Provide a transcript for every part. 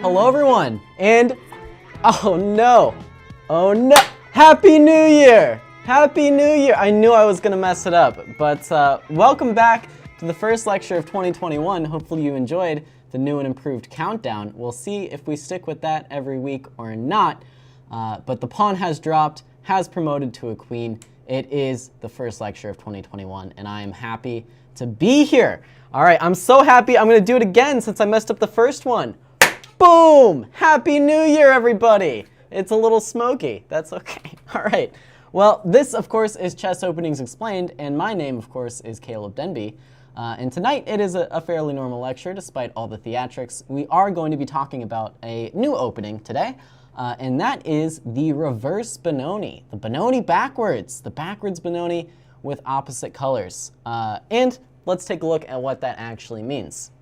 Hello everyone, and oh no, Happy New Year! Happy New Year! I knew I was gonna mess it up, but welcome back to the first lecture of 2021. Hopefully you enjoyed the new and improved countdown. We'll see if we stick with that every week or not, but the pawn has dropped, has promoted to a queen. It is the first lecture of 2021, and I am happy to be here. All right, I'm so happy. I'm gonna do it again since I messed up the first one. Boom! Happy New Year, everybody! It's a little smoky. That's okay. All right. Well, this, of course, is Chess Openings Explained, and my name, of course, is Caleb Denby. And tonight, it is a fairly normal lecture, despite all the theatrics. We are going to be talking about a new opening today, and that is the reverse Benoni. The Benoni backwards. The backwards Benoni with opposite colors. And let's take a look at what that actually means.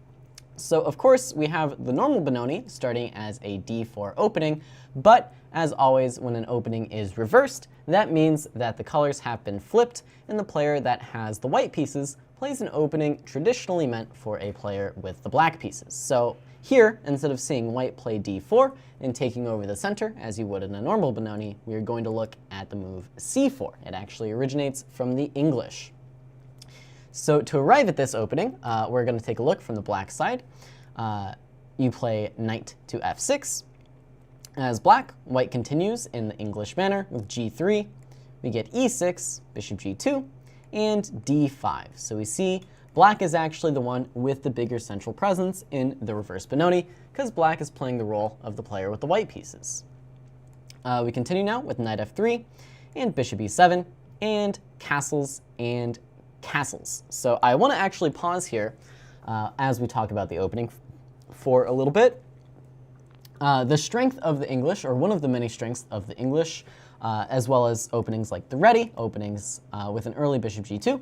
So, of course, we have the normal Benoni starting as a d4 opening, but as always, when an opening is reversed, that means that the colors have been flipped, and the player that has the white pieces plays an opening traditionally meant for a player with the black pieces. So here, instead of seeing white play d4 and taking over the center, as you would in a normal Benoni, we are going to look at the move c4. It actually originates from the English. So to arrive at this opening, we're going to take a look from the black side. You play knight to f6. As black, white continues in the English manner with g3. We get e6, bishop g2, and d5. So we see black is actually the one with the bigger central presence in the reverse Benoni, because black is playing the role of the player with the white pieces. We continue now with knight f3, and bishop e7, and castles and castles. So I want to actually pause here as we talk about the opening for a little bit. The strength of the English, or one of the many strengths of the English, as well as openings like the ready, openings with an early bishop g2,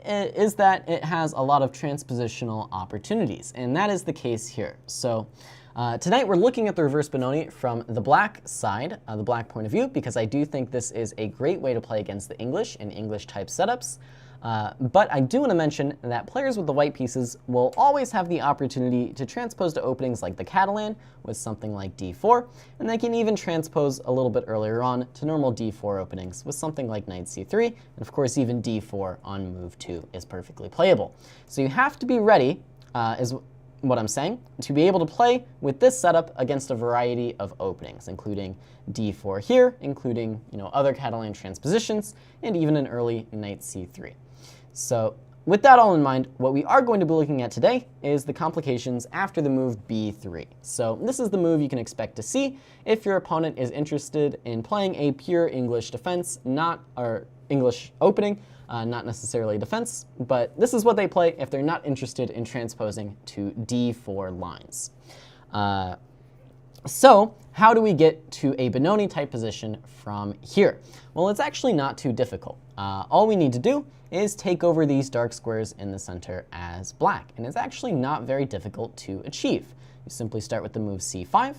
is that it has a lot of transpositional opportunities, and that is the case here. So tonight we're looking at the reverse Benoni from the black side, the black point of view, because I do think this is a great way to play against the English in English-type setups. But I do want to mention that players with the white pieces will always have the opportunity to transpose to openings like the Catalan with something like d4, and they can even transpose a little bit earlier on to normal d4 openings with something like knight c3, and of course even d4 on move 2 is perfectly playable. So you have to be ready, is what I'm saying, to be able to play with this setup against a variety of openings, including d4 here, including other Catalan transpositions, and even an early knight c3. So with that all in mind, what we are going to be looking at today is the complications after the move b3. So this is the move you can expect to see if your opponent is interested in playing a pure English defense, or English opening, not necessarily defense, but this is what they play if they're not interested in transposing to d4 lines. So how do we get to a Benoni type position from here? Well, it's actually not too difficult. All we need to do is take over these dark squares in the center as black, and it's actually not very difficult to achieve. You simply start with the move c5,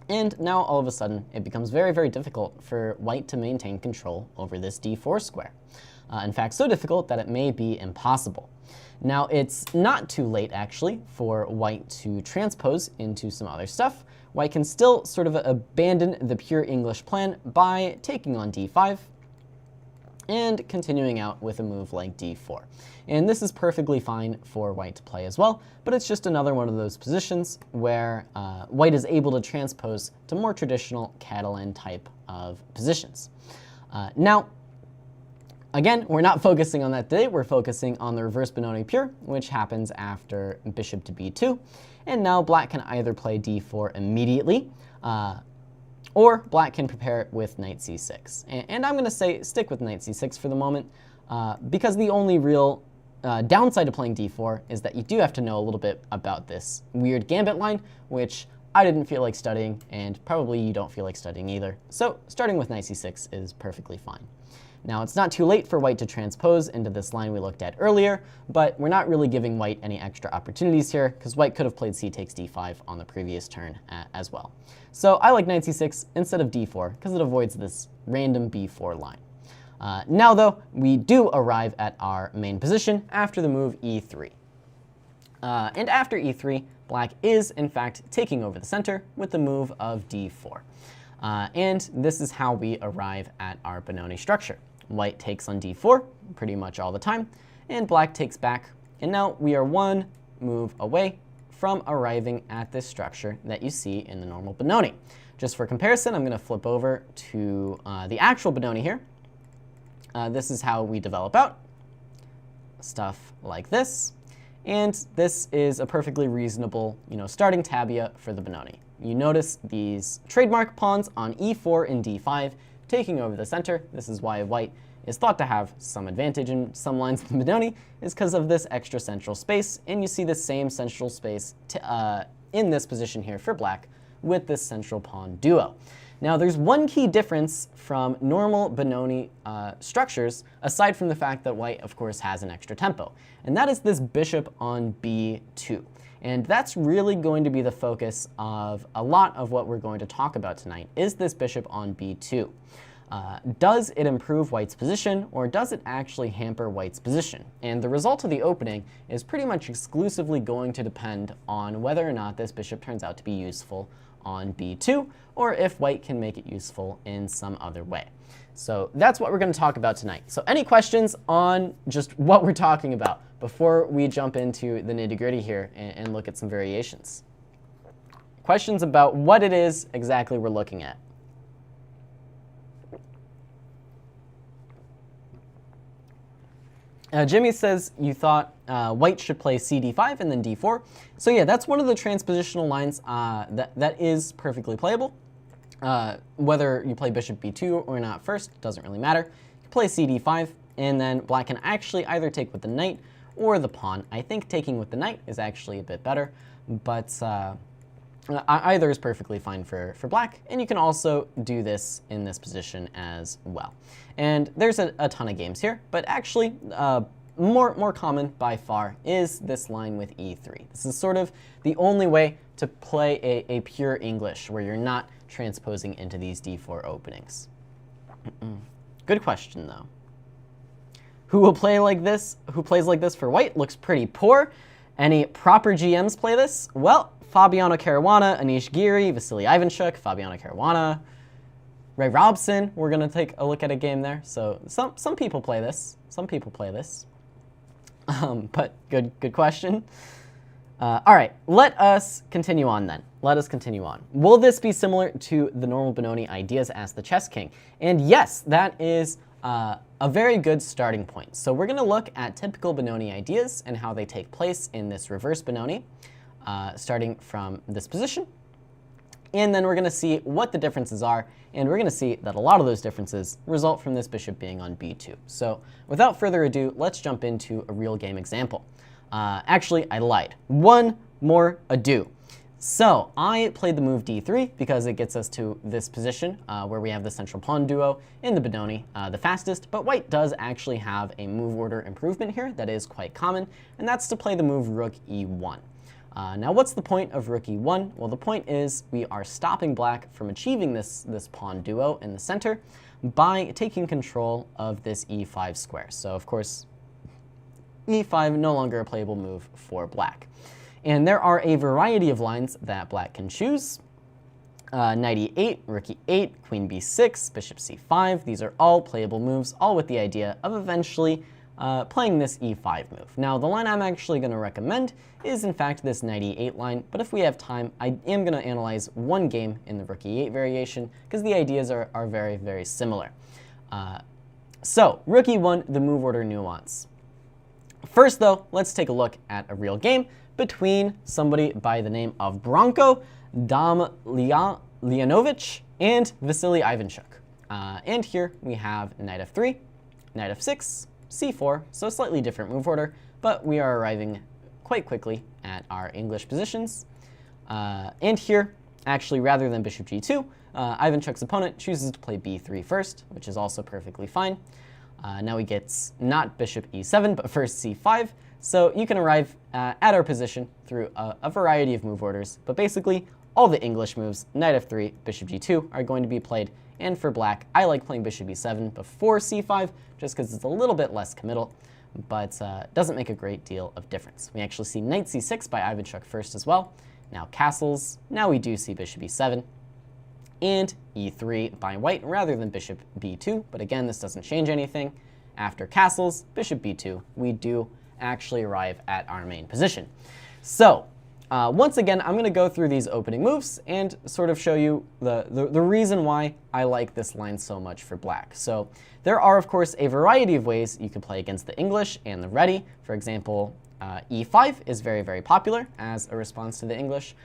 and now all of a sudden it becomes very, very difficult for white to maintain control over this d4 square. In fact, so difficult that it may be impossible. Now, it's not too late, actually, for white to transpose into some other stuff. White can still sort of abandon the pure English plan by taking on d5 and continuing out with a move like d4. And this is perfectly fine for white to play as well, but it's just another one of those positions where white is able to transpose to more traditional Catalan type of positions. Now, again, we're not focusing on that today. We're focusing on the reverse Benoni pure, which happens after bishop to b2. And now black can either play d4 immediately, or black can prepare it with knight c6. And I'm going to say stick with knight c6 for the moment, because the only real downside to playing d4 is that you do have to know a little bit about this weird gambit line, which I didn't feel like studying, and probably you don't feel like studying either. So starting with knight c6 is perfectly fine. Now, it's not too late for white to transpose into this line we looked at earlier, but we're not really giving white any extra opportunities here, because white could have played c takes d5 on the previous turn as well. So I like knight c6 instead of d4, because it avoids this random b4 line. Now, though, we do arrive at our main position after the move e3. And after e3, black is, in fact, taking over the center with the move of d4. And this is how we arrive at our Benoni structure. White takes on d4 pretty much all the time, and black takes back. And now we are one move away from arriving at this structure that you see in the normal Benoni. Just for comparison, I'm going to flip over to the actual Benoni here. This is how we develop out. Stuff like this. And this is a perfectly reasonable, starting tabia for the Benoni. You notice these trademark pawns on e4 and d5 taking over the center. This is why white is thought to have some advantage in some lines of the Benoni, is because of this extra central space. And you see the same central space in this position here for black with this central pawn duo. Now, there's one key difference from normal Benoni structures, aside from the fact that white, of course, has an extra tempo, and that is this bishop on b2. And that's really going to be the focus of a lot of what we're going to talk about tonight, is this bishop on b2. Does it improve white's position, or does it actually hamper white's position? And the result of the opening is pretty much exclusively going to depend on whether or not this bishop turns out to be useful on b2, or if white can make it useful in some other way. So that's what we're going to talk about tonight. So any questions on just what we're talking about before we jump into the nitty-gritty here and look at some variations? Questions about what it is exactly we're looking at? Jimmy says you thought white should play cd5 and then d4. So yeah, that's one of the transpositional lines that is perfectly playable. Whether you play bishop b2 or not first, doesn't really matter. You play cd5, and then black can actually either take with the knight or the pawn. I think taking with the knight is actually a bit better, but either is perfectly fine for black, and you can also do this in this position as well. And there's a ton of games here, but actually more common by far is this line with e3. This is sort of the only way to play a pure English where you're not transposing into these d4 openings. Good question, though. Who will play like this? Who plays like this for white? Looks pretty poor. Any proper GMs play this? Well, Fabiano Caruana, Anish Giri, Vassily Ivanchuk, Fabiano Caruana, Ray Robson. We're going to take a look at a game there. So some people play this. Some people play this. But good question. All right, let us continue on then. Let us continue on. Will this be similar to the normal Benoni ideas as the Chess King? And yes, that is a very good starting point. So we're going to look at typical Benoni ideas and how they take place in this reverse Benoni, starting from this position. And then we're going to see what the differences are, and we're going to see that a lot of those differences result from this bishop being on b2. So without further ado, let's jump into a real game example. Actually, I lied. One more ado. So I played the move d3 because it gets us to this position where we have the central pawn duo in the Benoni the fastest, but white does actually have a move order improvement here that is quite common, and that's to play the move rook e1. Now, what's the point of rook e1? Well, the point is we are stopping black from achieving this pawn duo in the center by taking control of this e5 square. So, of course, e5 no longer a playable move for black. And there are a variety of lines that black can choose. Knight e8, rook e8, queen b6, bishop c5. These are all playable moves, all with the idea of eventually playing this e5 move. Now, the line I'm actually going to recommend is, in fact, this knight e8 line, but if we have time, I am going to analyze one game in the rook e8 variation, because the ideas are very, very similar. So, rook e1, the move order nuance. First, though, let's take a look at a real game between somebody by the name of Branko, Damljanovic, and Vassily Ivanchuk. And here we have knight f3, knight f6, c4, so a slightly different move order, but we are arriving quite quickly at our English positions. And here, actually, rather than bishop g2, Ivanchuk's opponent chooses to play b3 first, which is also perfectly fine. Now he gets not bishop e7, but first c5, so you can arrive at our position through a variety of move orders, but basically all the English moves, knight f3, bishop g2, are going to be played And for black, I like playing bishop e7 before c5, just because it's a little bit less committal, but doesn't make a great deal of difference. We actually see knight c6 by Ivanchuk first as well. Now castles. Now we do see bishop e7 and e3 by white rather than bishop b2, but again, this doesn't change anything. After castles, bishop b2, we do actually arrive at our main position. So once again, I'm going to go through these opening moves and sort of show you the reason why I like this line so much for black. So there are, of course, a variety of ways you can play against the English and the ready. For example, e5 is very, very popular as a response to the English.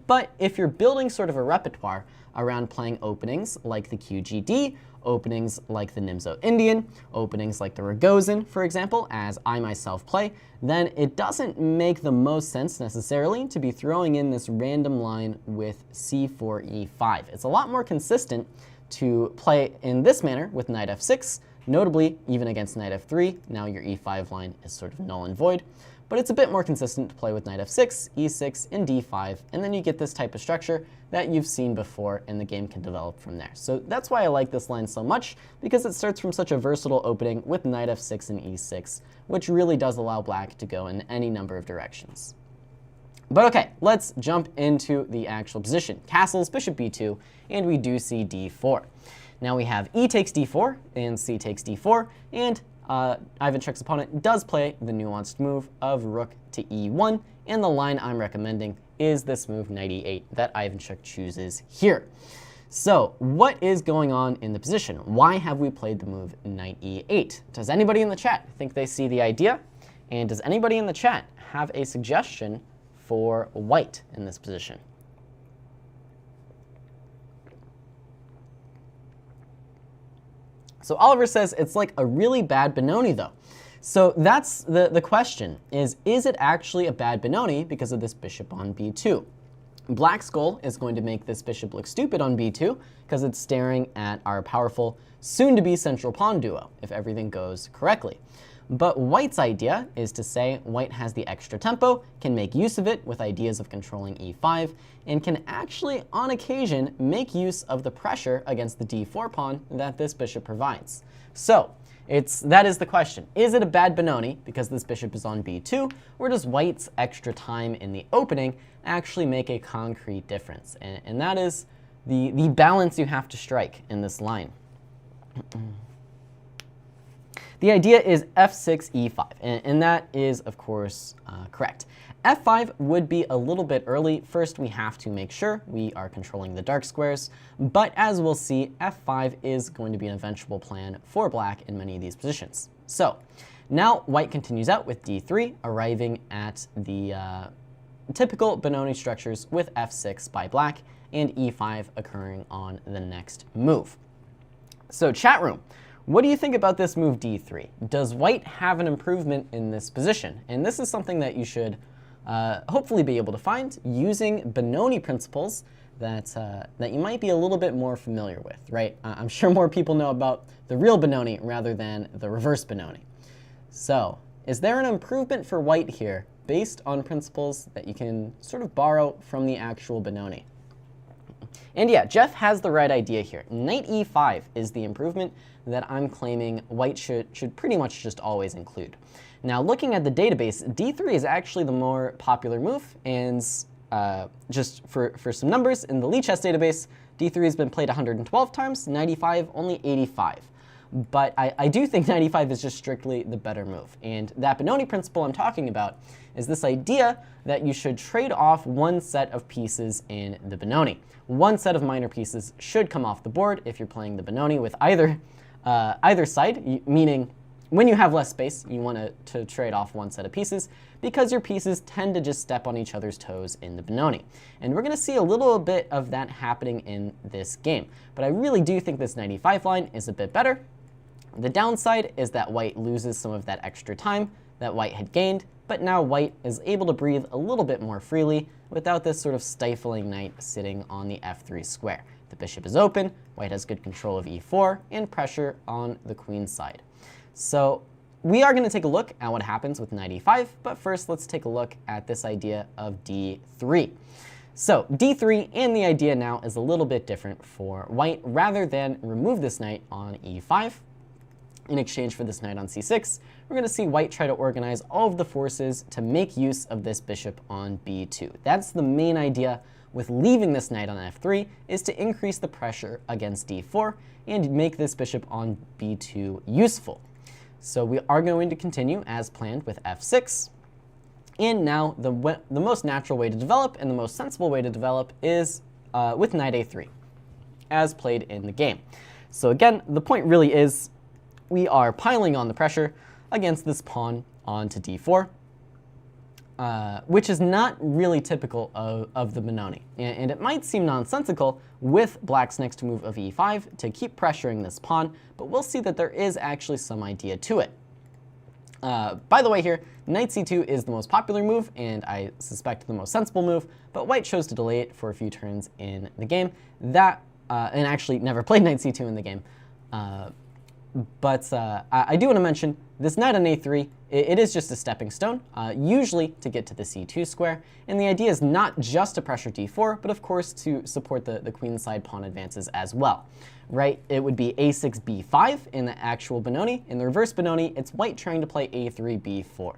But if you're building sort of a repertoire around playing openings like the QGD, openings like the Nimzo-Indian, openings like the Rogozin, for example, as I myself play, then it doesn't make the most sense necessarily to be throwing in this random line with c4, e5. It's a lot more consistent to play in this manner with knight f6, notably even against knight f3. Now your e5 line is sort of null and void. But it's a bit more consistent to play with knight f6, e6, and d5, and then you get this type of structure that you've seen before, and the game can develop from there. So that's why I like this line so much, because it starts from such a versatile opening with knight f6 and e6, which really does allow black to go in any number of directions. But okay, let's jump into the actual position. Castles, bishop b2, and we do see d4. Now we have e takes d4 and c takes d4, and Ivanchuk's opponent does play the nuanced move of rook to e1, and the line I'm recommending is this move knight e8 that Ivanchuk chooses here. So what is going on in the position? Why have we played the move knight e8? Does anybody in the chat think they see the idea? And does anybody in the chat have a suggestion for white in this position? So Oliver says it's like a really bad Benoni though. So that's the question, is it actually a bad Benoni because of this bishop on b2? Black's goal is going to make this bishop look stupid on b2 because it's staring at our powerful soon-to-be central pawn duo if everything goes correctly. But white's idea is to say white has the extra tempo, can make use of it with ideas of controlling e5, and can actually, on occasion, make use of the pressure against the d4 pawn that this bishop provides. So that is the question. Is it a bad Benoni because this bishop is on b2, or does white's extra time in the opening actually make a concrete difference? And that is the balance you have to strike in this line. The idea is f6, e5, and that is, of course, correct. f5 would be a little bit early. First, we have to make sure we are controlling the dark squares, but as we'll see, f5 is going to be an eventual plan for black in many of these positions. So now white continues out with d3, arriving at the typical Benoni structures with f6 by black and e5 occurring on the next move. So chat room, what do you think about this move d3? Does white have an improvement in this position? And this is something that you should hopefully be able to find using Benoni principles that you might be a little bit more familiar with, right? I'm sure more people know about the real Benoni rather than the reverse Benoni. So is there an improvement for white here based on principles that you can sort of borrow from the actual Benoni? And yeah, Jeff has the right idea here. Knight e5 is the improvement that I'm claiming white should pretty much just always include. Now, looking at the database, d3 is actually the more popular move, and just for some numbers, in the Lichess database, d3 has been played 112 times, knight e5 only 85. But I do think knight e5 is just strictly the better move. And that Benoni principle I'm talking about is this idea that you should trade off one set of pieces in the Benoni. One set of minor pieces should come off the board if you're playing the Benoni with either side, meaning when you have less space, you want to trade off one set of pieces because your pieces tend to just step on each other's toes in the Benoni. And we're going to see a little bit of that happening in this game. But I really do think this knight e5 line is a bit better. The downside is that white loses some of that extra time that white had gained, but now white is able to breathe a little bit more freely without this sort of stifling knight sitting on the f3 square. The bishop is open, white has good control of e4, and pressure on the queen's side. So we are going to take a look at what happens with knight e5, but first let's take a look at this idea of d3. So d3, and the idea now is a little bit different for white. Rather than remove this knight on e5, in exchange for this knight on c6, we're going to see white try to organize all of the forces to make use of this bishop on b2. That's the main idea with leaving this knight on f3, is to increase the pressure against d4 and make this bishop on b2 useful. So we are going to continue as planned with f6. And now the most natural way to develop and the most sensible way to develop is with knight a3, as played in the game. So again, the point really is we are piling on the pressure against this pawn onto d4, which is not really typical of the Benoni. And it might seem nonsensical with black's next move of e5 to keep pressuring this pawn, but we'll see that there is actually some idea to it. By the way here, knight c2 is the most popular move, and I suspect the most sensible move, but white chose to delay it for a few turns in the game. And actually never played knight c2 in the game. But I do want to mention this knight on a3, it is just a stepping stone, usually to get to the c2 square. And the idea is not just to pressure d4, but of course to support the queenside pawn advances as well. Right? It would be a6, b5 in the actual Benoni. In the reverse Benoni, it's white trying to play a3, b4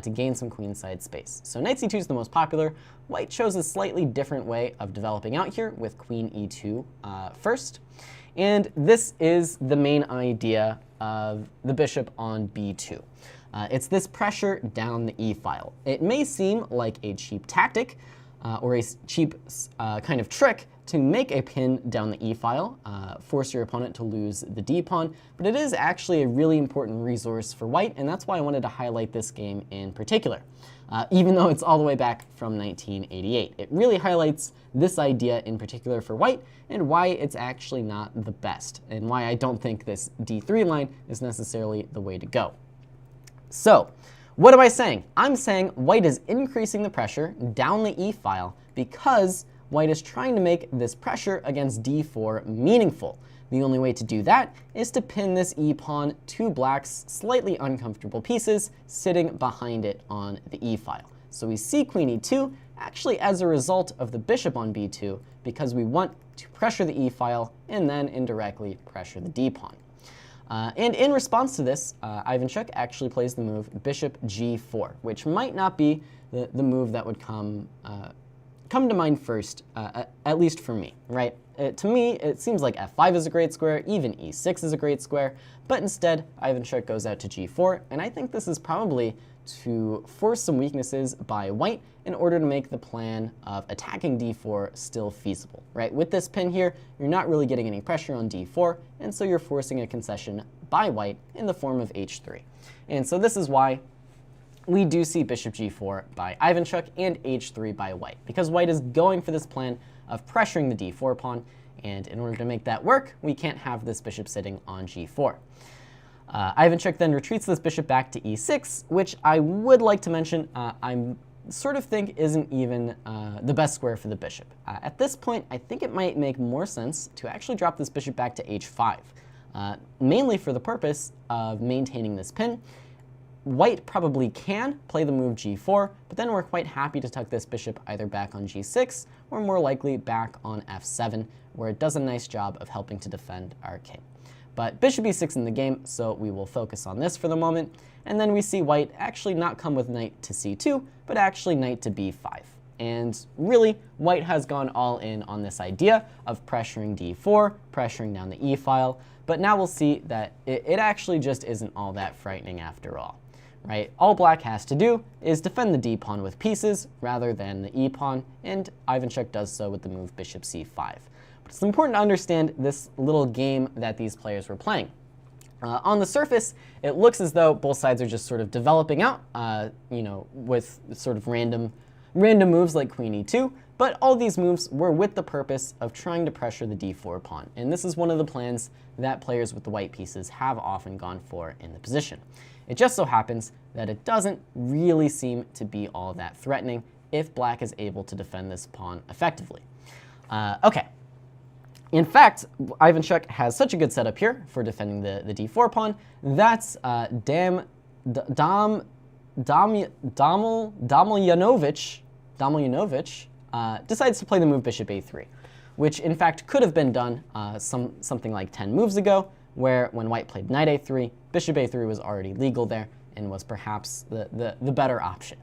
to gain some queenside space. So knight c2 is the most popular. White chose a slightly different way of developing out here with queen e2 first. And this is the main idea of the bishop on b2. It's this pressure down the e-file. It may seem like a cheap tactic or a cheap kind of trick to make a pin down the e-file, force your opponent to lose the d-pawn, but it is actually a really important resource for white, and that's why I wanted to highlight this game in particular. Even though it's all the way back from 1988. It really highlights this idea in particular for white and why it's actually not the best, and why I don't think this d3 line is necessarily the way to go. So, what am I saying? I'm saying white is increasing the pressure down the e-file because white is trying to make this pressure against d4 meaningful. The only way to do that is to pin this e-pawn to black's slightly uncomfortable pieces sitting behind it on the e-file. So we see queen e2 actually as a result of the bishop on b2 because we want to pressure the e-file and then indirectly pressure the d-pawn. And in response to this, Ivanchuk actually plays the move bishop g4, which might not be the move that would come to mind first, at least for me, right? To me, it seems like f5 is a great square, even e6 is a great square, but instead, Ivanchuk goes out to g4, and I think this is probably to force some weaknesses by white in order to make the plan of attacking d4 still feasible, right? With this pin here, you're not really getting any pressure on d4, and so you're forcing a concession by white in the form of h3. And so this is why we do see bishop g4 by Ivanchuk and h3 by white, because white is going for this plan of pressuring the d4 pawn, and in order to make that work, we can't have this bishop sitting on g4. Ivanchuk then retreats this bishop back to e6, which I would like to mention I sort of think isn't even the best square for the bishop. At this point, I think it might make more sense to actually drop this bishop back to h5, mainly for the purpose of maintaining this pin. White probably can play the move g4, but then we're quite happy to tuck this bishop either back on g6 or more likely back on f7, where it does a nice job of helping to defend our king. But bishop e6 in the game, so we will focus on this for the moment, and then we see white actually not come with knight to c2, but actually knight to b5. And really, white has gone all in on this idea of pressuring d4, pressuring down the e-file, but now we'll see that it actually just isn't all that frightening after all. Right? All black has to do is defend the d-pawn with pieces rather than the e-pawn, and Ivanchuk does so with the move bishop c5. But it's important to understand this little game that these players were playing. On the surface, it looks as though both sides are just sort of developing out, with sort of random moves like queen e2, but all these moves were with the purpose of trying to pressure the d4 pawn, and this is one of the plans that players with the white pieces have often gone for in the position. It just so happens that it doesn't really seem to be all that threatening if black is able to defend this pawn effectively. Okay. In fact, Ivanchuk has such a good setup here for defending the d4 pawn. That's Damljanovic, decides to play the move bishop a3, which in fact could have been done something like 10 moves ago, where when white played knight a3, bishop a3 was already legal there and was perhaps the better option.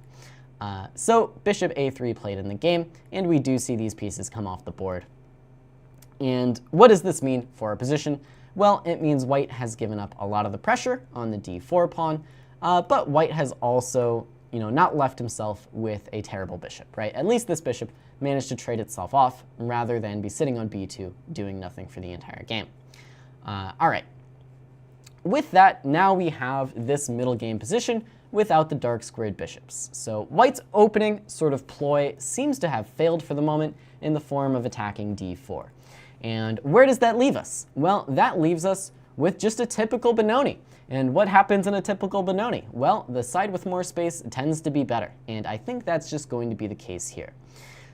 So bishop a3 played in the game, and we do see these pieces come off the board. And what does this mean for our position? Well, it means white has given up a lot of the pressure on the d4 pawn, but white has also, not left himself with a terrible bishop, right? At least this bishop managed to trade itself off rather than be sitting on b2 doing nothing for the entire game. All right. With that, now we have this middle game position without the dark squared bishops. So white's opening sort of ploy seems to have failed for the moment in the form of attacking d4. And where does that leave us? Well, that leaves us with just a typical Benoni. And what happens in a typical Benoni? Well, the side with more space tends to be better, and I think that's just going to be the case here.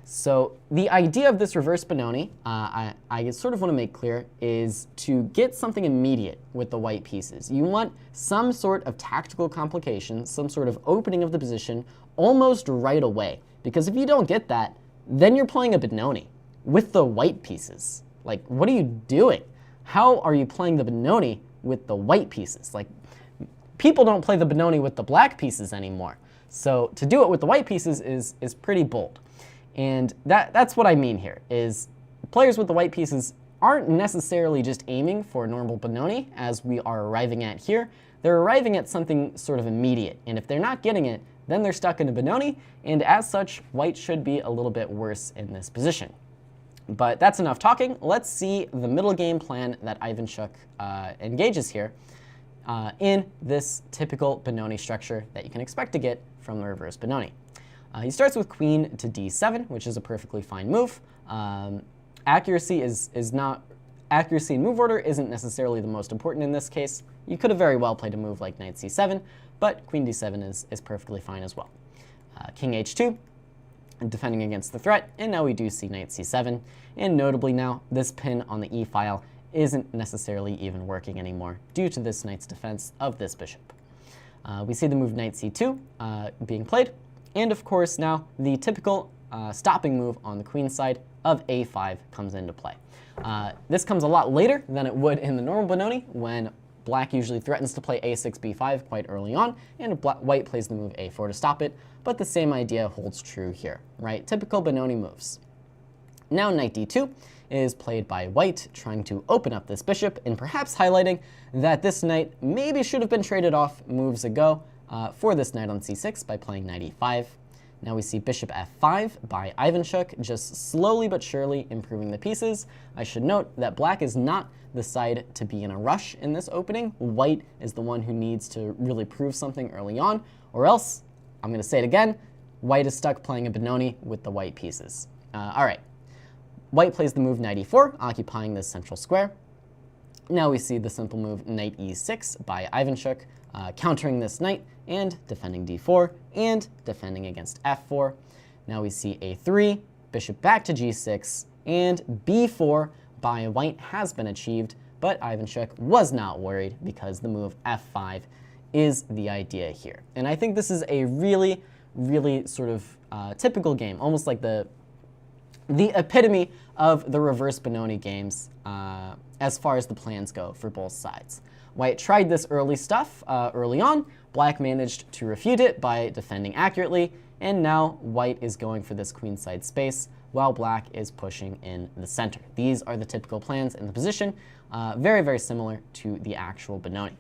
So the idea of this reverse Benoni, I sort of want to make clear, is to get something immediate with the white pieces. You want some sort of tactical complication, some sort of opening of the position almost right away. Because if you don't get that, then you're playing a Benoni with the white pieces. Like, what are you doing? How are you playing the Benoni with the white pieces? Like, people don't play the Benoni with the black pieces anymore. So to do it with the white pieces is pretty bold. And that's what I mean here, is players with the white pieces aren't necessarily just aiming for a normal Benoni, as we are arriving at here. They're arriving at something sort of immediate, and if they're not getting it, then they're stuck in a Benoni, and as such, white should be a little bit worse in this position. But that's enough talking. Let's see the middle game plan that Ivanchuk engages here in this typical Benoni structure that you can expect to get from the reverse Benoni. He starts with queen to d7, which is a perfectly fine move. Accuracy in move order isn't necessarily the most important in this case. You could have very well played a move like knight c7, but queen d7 is perfectly fine as well. King h2, defending against the threat, and now we do see knight c7. And notably now, this pin on the e-file isn't necessarily even working anymore due to this knight's defense of this bishop. We see the move knight c2 being played. And of course now the typical stopping move on the queen side of a5 comes into play. This comes a lot later than it would in the normal Benoni, when black usually threatens to play a6, b5 quite early on, and white plays the move a4 to stop it, but the same idea holds true here, right? Typical Benoni moves. Now knight d2 is played by white, trying to open up this bishop, and perhaps highlighting that this knight maybe should have been traded off moves ago, for this knight on c6 by playing knight e5. Now we see bishop f5 by Ivanchuk, just slowly but surely improving the pieces. I should note that black is not the side to be in a rush in this opening. White is the one who needs to really prove something early on, or else, I'm going to say it again, white is stuck playing a Benoni with the white pieces. All right, white plays the move knight e4, occupying this central square. Now we see the simple move knight e6 by Ivanchuk, countering this knight and defending d4 and defending against f4. Now we see a3, bishop back to g6, and b4 by white has been achieved, but Ivanchuk was not worried because the move f5 is the idea here. And I think this is a really, really sort of typical game, almost like the epitome of the reverse Benoni games as far as the plans go for both sides. White tried this early stuff early on. Black managed to refute it by defending accurately, and now white is going for this queenside space while black is pushing in the center. These are the typical plans in the position, very, very similar to the actual Benoni.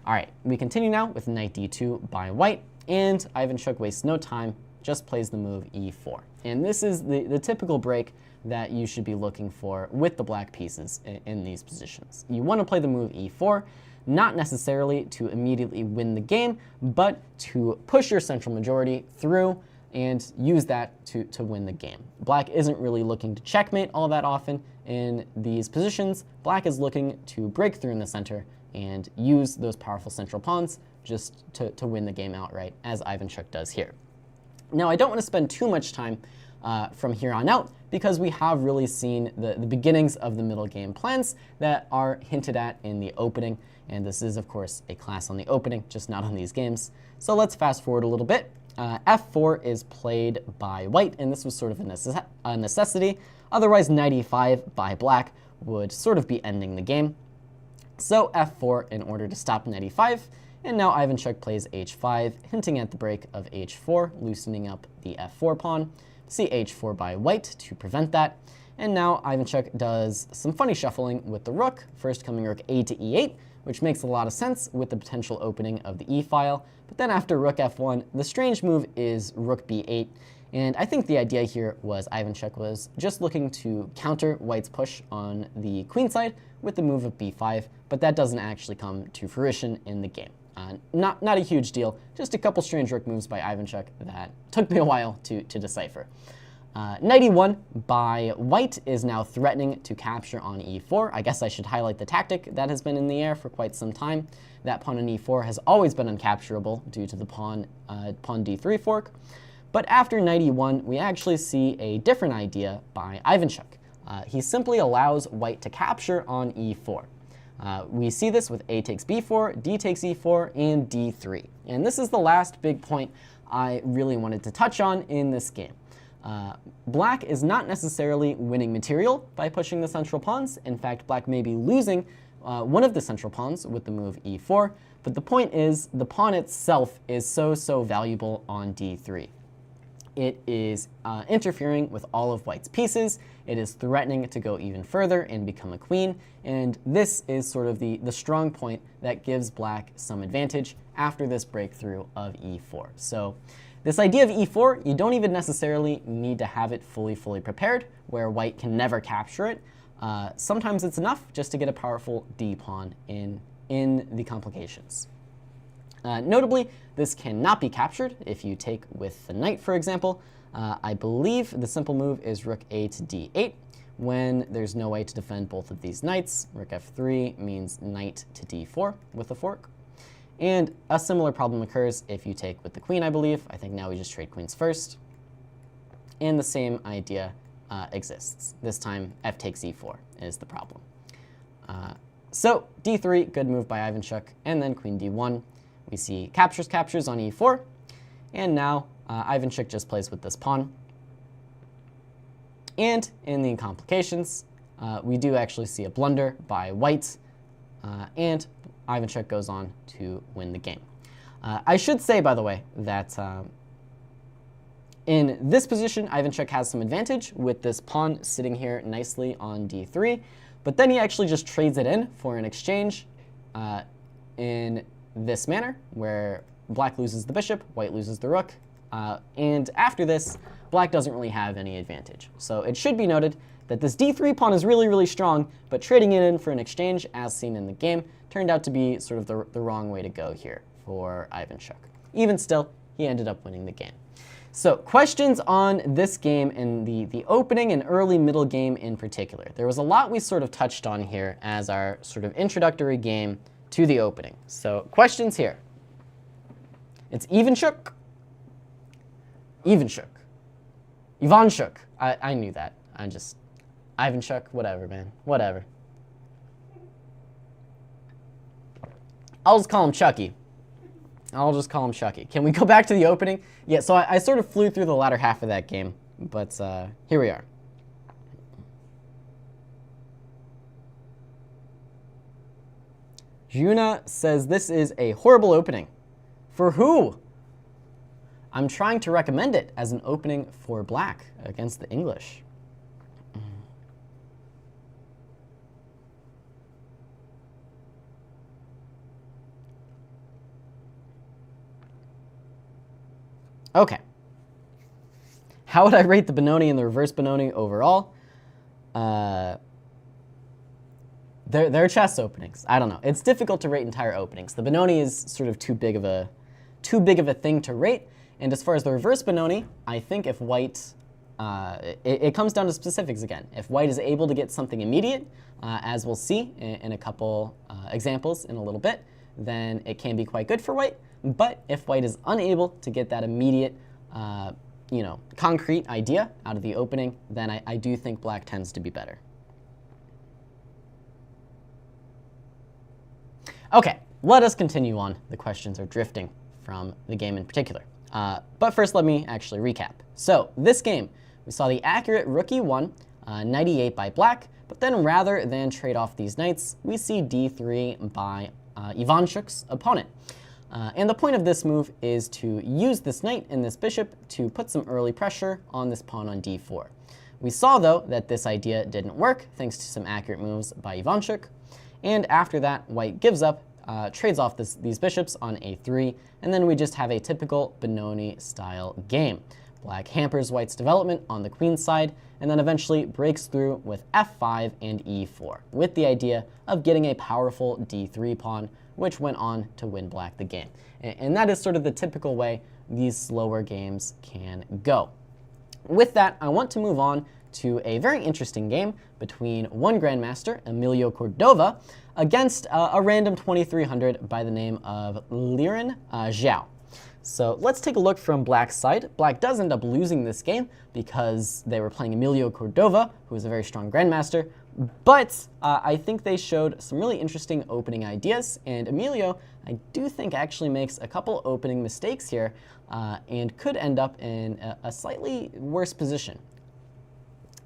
All right, we continue now with knight d2 by white, and Ivanchuk wastes no time, just plays the move e4. And this is the typical break that you should be looking for with the black pieces in these positions. You want to play the move e4, not necessarily to immediately win the game, but to push your central majority through and use that to win the game. Black isn't really looking to checkmate all that often in these positions. Black is looking to break through in the center and use those powerful central pawns just to win the game outright, as Ivanchuk does here. Now, I don't want to spend too much time from here on out, because we have really seen the beginnings of the middle game plans that are hinted at in the opening, and this is, of course, a class on the opening, just not on these games. So let's fast forward a little bit, f4 is played by white, and this was sort of a necessity. Otherwise, knight e5 by black would sort of be ending the game. So f4 in order to stop knight e5, and now Ivanchuk plays h5, hinting at the break of h4, loosening up the f4 pawn. See h4 by white to prevent that. And now Ivanchuk does some funny shuffling with the rook, first coming rook a to e8, which makes a lot of sense with the potential opening of the e-file. But then after rook f1, the strange move is rook b8. And I think the idea here was Ivanchuk was just looking to counter white's push on the queen side with the move of b5, but that doesn't actually come to fruition in the game. Not a huge deal, just a couple strange rook moves by Ivanchuk that took me a while to decipher. Knight e1 by white is now threatening to capture on e4. I guess I should highlight the tactic that has been in the air for quite some time. That pawn on e4 has always been uncapturable due to the pawn d3 fork. But after knight e1, we actually see a different idea by Ivanchuk. He simply allows white to capture on e4. We see this with a takes b4, d takes e4, and d3. And this is the last big point I really wanted to touch on in this game. Black is not necessarily winning material by pushing the central pawns. In fact, black may be losing one of the central pawns with the move e4, but the point is the pawn itself is so valuable on d3. It is interfering with all of white's pieces. It is threatening to go even further and become a queen, and this is sort of the strong point that gives black some advantage after this breakthrough of e4. So this idea of e4, you don't even necessarily need to have it fully prepared, where white can never capture it. Sometimes it's enough just to get a powerful d-pawn in the complications. Notably, this cannot be captured if you take with the knight, for example. I believe the simple move is rook a to d8. When there's no way to defend both of these knights, rook f3 means knight to d4 with a fork. And a similar problem occurs if you take with the queen, I believe. I think now we just trade queens first. And the same idea exists. This time, f takes e4 is the problem. So d3, good move by Ivanchuk, and then queen d1. We see captures on e4, and now Ivanchuk just plays with this pawn. And in the complications, we do actually see a blunder by white, and Ivanchuk goes on to win the game. I should say, by the way, that in this position, Ivanchuk has some advantage with this pawn sitting here nicely on d3, but then he actually just trades it in for an exchange in this manner, where black loses the bishop, white loses the rook, and after this, black doesn't really have any advantage. So it should be noted that this d3 pawn is really strong, but trading it in for an exchange, as seen in the game, turned out to be sort of the wrong way to go here for Ivanchuk. Even still, he ended up winning the game. So questions on this game and the opening and early middle game in particular. There was a lot we sort of touched on here as our sort of introductory game to the opening. So questions here. It's Ivanchuk. Ivanchuk. I knew that. Ivanchuk, whatever, man. Whatever. I'll just call him Chucky. Can we go back to the opening? Yeah, so I sort of flew through the latter half of that game, but here we are. Juna says this is a horrible opening. For who? I'm trying to recommend it as an opening for black against the English. Okay. How would I rate the Benoni and the reverse Benoni overall? They're chess openings. I don't know. It's difficult to rate entire openings. The Benoni is sort of too big of a thing to rate. And as far as the reverse Benoni, I think if white, it comes down to specifics again. If white is able to get something immediate, as we'll see in a couple examples in a little bit, then it can be quite good for white. But if white is unable to get that immediate, concrete idea out of the opening, then I do think black tends to be better. Okay, let us continue on. The questions are drifting from the game in particular. But first, let me actually recap. So this game, we saw the accurate rook e1, 98 by black, but then rather than trade off these knights, we see d3 by Ivanchuk's opponent. And the point of this move is to use this knight and this bishop to put some early pressure on this pawn on d4. We saw, though, that this idea didn't work thanks to some accurate moves by Ivanchuk. And after that, white gives up, trades off these bishops on a3, and then we just have a typical Benoni-style game. Black hampers white's development on the queen side, and then eventually breaks through with f5 and e4, with the idea of getting a powerful d3 pawn, which went on to win black the game. And that is sort of the typical way these slower games can go. With that, I want to move on to a very interesting game between one grandmaster, Emilio Cordova, against a random 2300 by the name of Liran Zhou. So let's take a look from black's side. Black does end up losing this game because they were playing Emilio Cordova, who is a very strong grandmaster, but I think they showed some really interesting opening ideas, and Emilio, I do think, actually makes a couple opening mistakes here and could end up in a slightly worse position.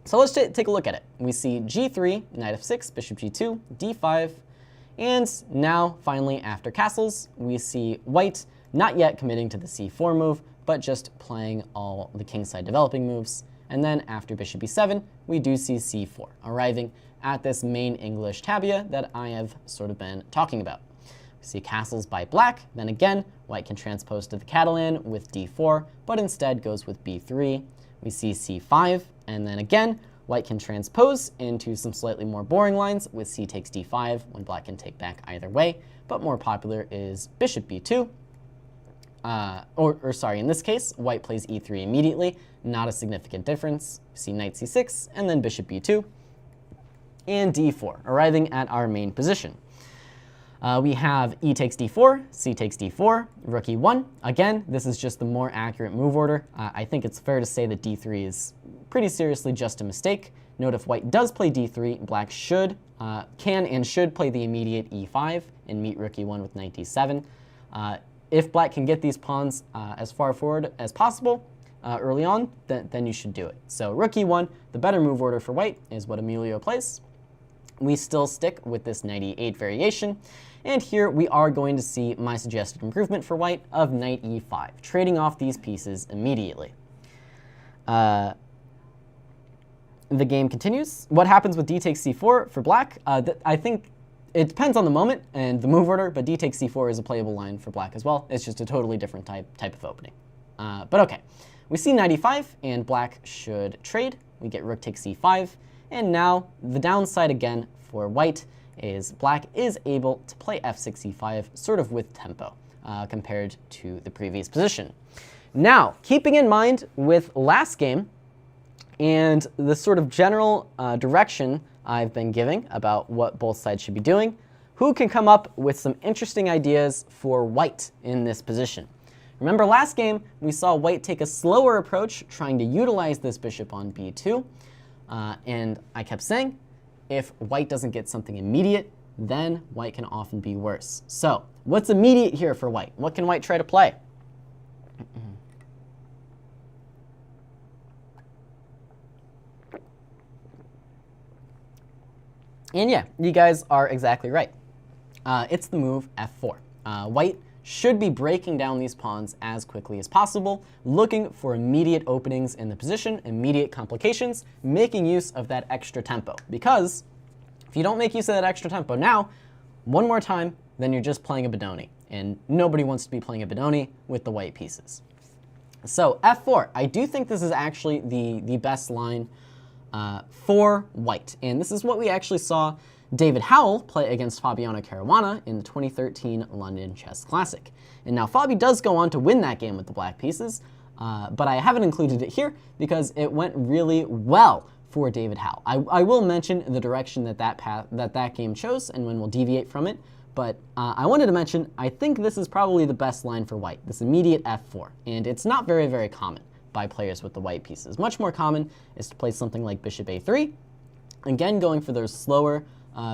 So let's take a look at it. We see g3, knight f6, bishop g2, d5, and now, finally, after castles, we see white not yet committing to the c4 move, but just playing all the kingside developing moves. And then after bishop e7, we do see c4, arriving at this main English tabia that I have sort of been talking about. We see castles by black, then again, white can transpose to the Catalan with d4, but instead goes with b3. We see c5, and then again, white can transpose into some slightly more boring lines with c takes d5, when black can take back either way, but more popular is bishop b2. In this case, white plays e3 immediately, not a significant difference. See knight c6, and then bishop b2, and d4, arriving at our main position. We have e takes d4, c takes d4, rook e1. Again, this is just the more accurate move order. I think it's fair to say that d3 is pretty seriously just a mistake. Note if white does play d3, black can and should play the immediate e5 and meet rook e1 with knight d7. If black can get these pawns as far forward as possible early on, then you should do it. So rook e1, the better move order for white, is what Emilio plays. We still stick with this knight e8 variation, and here we are going to see my suggested improvement for white of knight e5, trading off these pieces immediately. The game continues. What happens with d takes c4 for black? I think it depends on the moment and the move order, but d takes c4 is a playable line for black as well. It's just a totally different type of opening. But okay, we see knight e5, and black should trade. We get rook takes c5, and now the downside again for white is black is able to play f6 e5 sort of with tempo compared to the previous position. Now, keeping in mind with last game and the sort of general direction I've been giving about what both sides should be doing, who can come up with some interesting ideas for white in this position? Remember last game, we saw white take a slower approach trying to utilize this bishop on b2, and I kept saying, if white doesn't get something immediate, then white can often be worse. So, what's immediate here for white? What can white try to play? And yeah, you guys are exactly right. It's the move f4. White should be breaking down these pawns as quickly as possible, looking for immediate openings in the position, immediate complications, making use of that extra tempo. Because if you don't make use of that extra tempo now, one more time, then you're just playing a Benoni. And nobody wants to be playing a Benoni with the white pieces. So f4, I do think this is actually the best line for white. And this is what we actually saw David Howell play against Fabiano Caruana in the 2013 London Chess Classic. And now Fabi does go on to win that game with the black pieces, but I haven't included it here because it went really well for David Howell. I will mention the direction that game chose and when we'll deviate from it, but I wanted to mention, I think this is probably the best line for white, this immediate f4, and it's not very, very common by players with the white pieces. Much more common is to play something like bishop a3, again going for those slower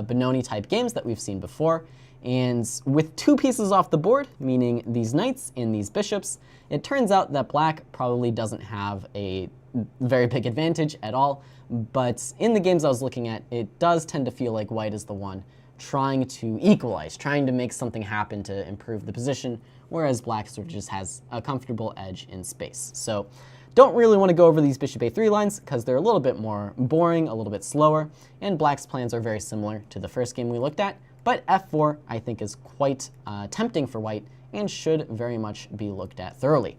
Benoni type games that we've seen before, And with 2 pieces off the board, meaning these knights and these bishops, it turns out that black probably doesn't have a very big advantage at all. But in the games I was looking at, it does tend to feel like white is the one trying to equalize, trying to make something happen to improve the position, whereas black sort of just has a comfortable edge in space. So don't really want to go over these bishop a3 lines because they're a little bit more boring, a little bit slower, and black's plans are very similar to the first game we looked at. But f4, I think, is quite tempting for white and should very much be looked at thoroughly.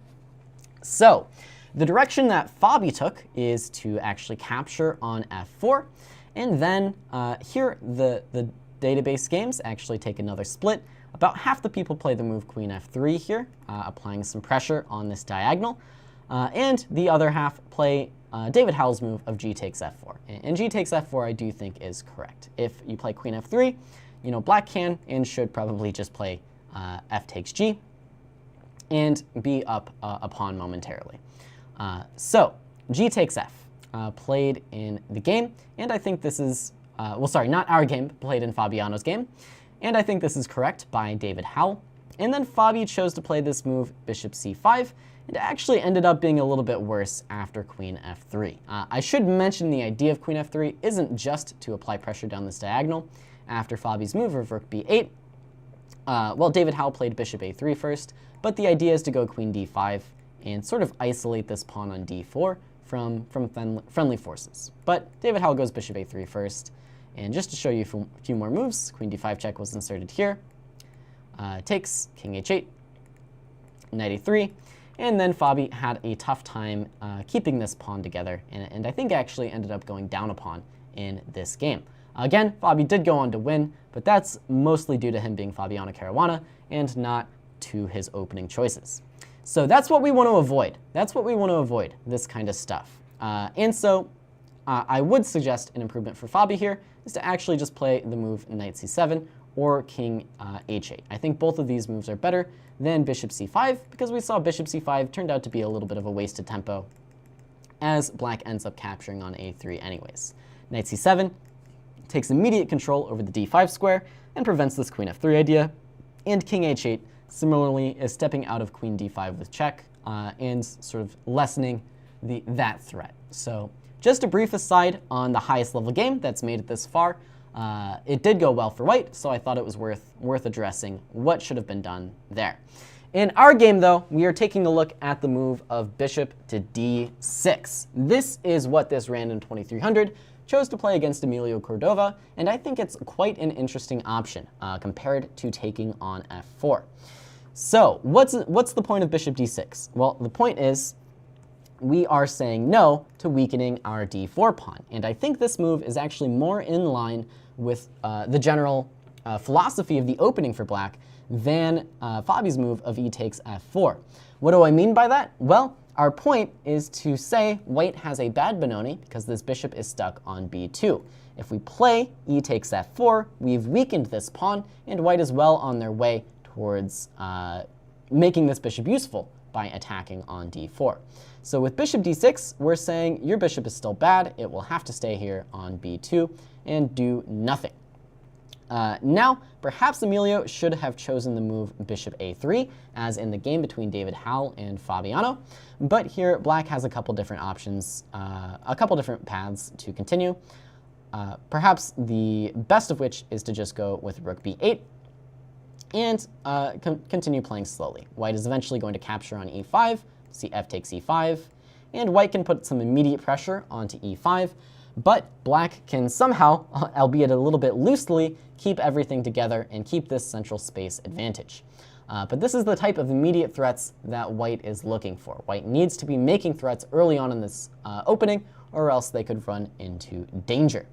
So the direction that Fabi took is to actually capture on f4, and then here the database games actually take another split. About half the people play the move queen f3 here, applying some pressure on this diagonal, and the other half play David Howell's move of g takes f4. And g takes f4 I do think is correct. If you play queen f3, you know, black can and should probably just play f takes g and be up a pawn momentarily. So g takes f played in the game, and I think this is, well, sorry, not our game, but played in Fabiano's game. And I think this is correct by David Howell. And then Fabi chose to play this move, bishop c5, and it actually ended up being a little bit worse after queen f3. I should mention the idea of queen f3 isn't just to apply pressure down this diagonal. After Fabi's move of rook b8, well, David Howell played bishop a3 first, but the idea is to go queen d5 and sort of isolate this pawn on d4 from friendly forces. But David Howell goes bishop a3 first, and just to show you a few more moves, queen d5 check was inserted here, takes, king h8, knight a3, and then Fabi had a tough time keeping this pawn together, and I think actually ended up going down a pawn in this game. Again, Fabi did go on to win, but that's mostly due to him being Fabiano Caruana and not to his opening choices. So that's what we want to avoid. That's what we want to avoid, this kind of stuff. And so I would suggest an improvement for Fabi here is to actually just play the move knight c7 or king h8. I think both of these moves are better than bishop c5 because we saw bishop c5 turned out to be a little bit of a wasted tempo as black ends up capturing on a3 anyways. Knight c7 takes immediate control over the d5 square and prevents this queen f3 idea, and king h8 similarly is stepping out of queen d5 with check and sort of lessening that threat. So just a brief aside on the highest level game that's made it this far. It did go well for white, so I thought it was worth addressing what should have been done there. In our game, though, we are taking a look at the move of bishop to d6. This is what this random 2300 chose to play against Emilio Cordova, and I think it's quite an interesting option compared to taking on f4. So what's the point of bishop d6? Well, the point is we are saying no to weakening our d4 pawn, and I think this move is actually more in line with the general philosophy of the opening for black than Fabi's move of e takes f4. What do I mean by that? Well, our point is to say white has a bad Benoni because this bishop is stuck on b2. If we play e takes f4, we've weakened this pawn, and white is well on their way towards making this bishop useful by attacking on d4. So with bishop d6, we're saying your bishop is still bad. It will have to stay here on b2 and do nothing. Now, perhaps Emilio should have chosen the move bishop a3, as in the game between David Howell and Fabiano. But here, black has a couple different options, a couple different paths to continue. Perhaps the best of which is to just go with rook b8 and continue playing slowly. White is eventually going to capture on e5, see f takes e5, and white can put some immediate pressure onto e5, but black can somehow, albeit a little bit loosely, keep everything together and keep this central space advantage. But this is the type of immediate threats that white is looking for. White needs to be making threats early on in this opening, or else they could run into danger.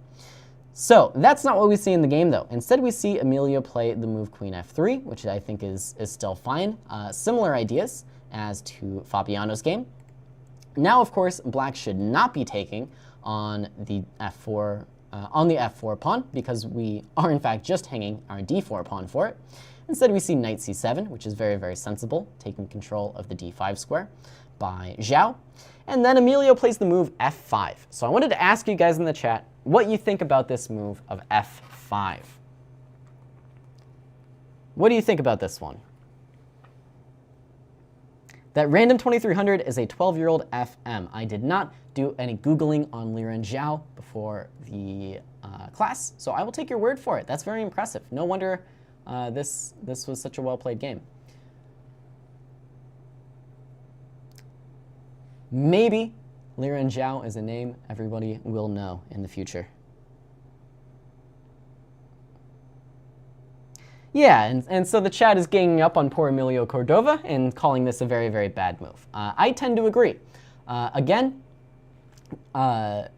So that's not what we see in the game, though. Instead, we see Emilio play the move queen f3, which I think is still fine. Similar ideas as to Fabiano's game. Now, of course, black should not be taking on the f4 pawn because we are in fact just hanging our d4 pawn for it. Instead, we see knight c7, which is very, very sensible, taking control of the d5 square by Zhou. And then Emilio plays the move f5. So I wanted to ask you guys in the chat what you think about this move of f5. What do you think about this one? That random 2300 is a 12-year-old FM. I did not do any Googling on Liran Zhou before the class, so I will take your word for it. That's very impressive. No wonder this was such a well-played game. Maybe Liran Zhou is a name everybody will know in the future. Yeah, and so the chat is ganging up on poor Emilio Cordova and calling this a very, very bad move. I tend to agree. Again,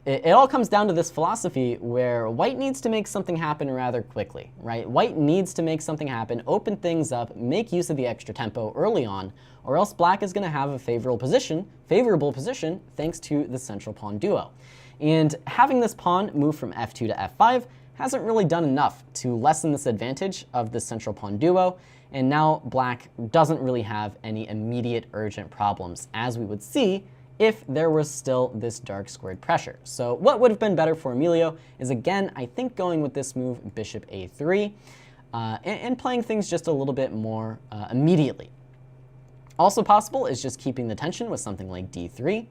it all comes down to this philosophy where white needs to make something happen rather quickly, right? White needs to make something happen, open things up, make use of the extra tempo early on, or else black is going to have a favorable position thanks to the central pawn duo. And having this pawn move from f2 to f5 hasn't really done enough to lessen this advantage of the central pawn duo, and now black doesn't really have any immediate urgent problems, as we would see if there was still this dark squared pressure. So what would have been better for Emilio is, again, I think going with this move, bishop a3, and playing things just a little bit more immediately. Also possible is just keeping the tension with something like d3,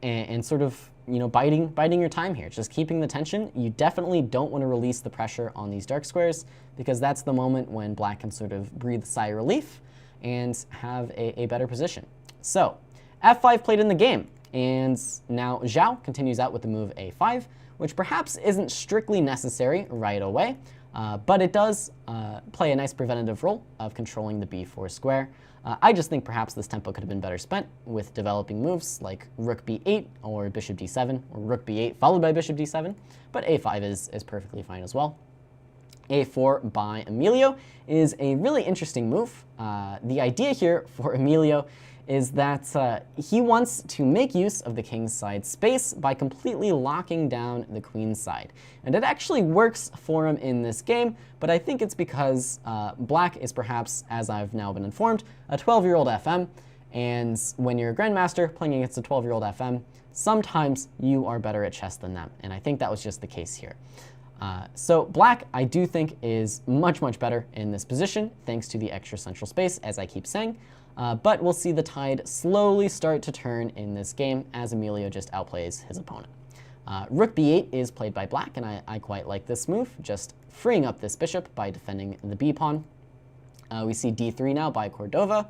and sort of, you know, biding your time here, just keeping the tension. You definitely don't want to release the pressure on these dark squares, because that's the moment when black can sort of breathe a sigh of relief and have a better position. So f5 played in the game, and now Zhou continues out with the move a5, which perhaps isn't strictly necessary right away, but it does play a nice preventative role of controlling the b4 square. I just think perhaps this tempo could have been better spent with developing moves like rook b8 or bishop d7, or rook b8 followed by bishop d7, but a5 is perfectly fine as well. a4 by Emilio is a really interesting move. The idea here for Emilio is that he wants to make use of the king's side space by completely locking down the queen's side. And it actually works for him in this game, but I think it's because black is perhaps, as I've now been informed, a 12-year-old FM, and when you're a grandmaster playing against a 12-year-old FM, sometimes you are better at chess than them, and I think that was just the case here. So black, I do think, is much, much better in this position, thanks to the extra central space, as I keep saying. But we'll see the tide slowly start to turn in this game as Emilio just outplays his opponent. Rook b8 is played by black, and I quite like this move, just freeing up this bishop by defending the b-pawn. We see d3 now by Cordova.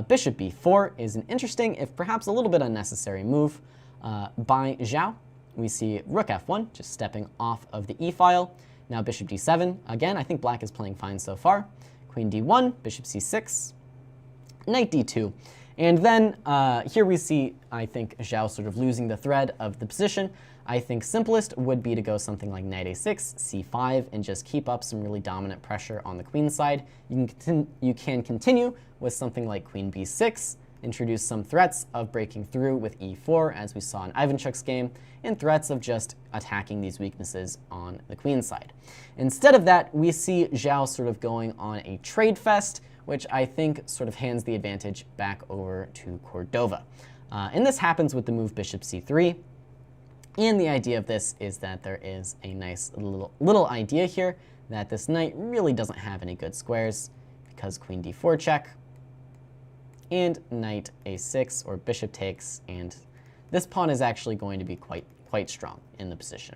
Bishop b4 is an interesting, if perhaps a little bit unnecessary move by Zhou. We see rook f1, just stepping off of the e-file. Now bishop d7. Again, I think black is playing fine so far. Queen d1, bishop c6. Knight d2. And then here we see, I think, Zhou sort of losing the thread of the position. I think simplest would be to go something like knight a6, c5, and just keep up some really dominant pressure on the queen side. You can continue with something like queen b6, introduce some threats of breaking through with e4, as we saw in Ivanchuk's game, and threats of just attacking these weaknesses on the queen side. Instead of that, we see Zhou sort of going on a trade fest, which I think sort of hands the advantage back over to Cordova. And this happens with the move bishop c3. And the idea of this is that there is a nice little idea here that this knight really doesn't have any good squares, because queen d4 check, and knight a6, or bishop takes, and this pawn is actually going to be quite strong in the position.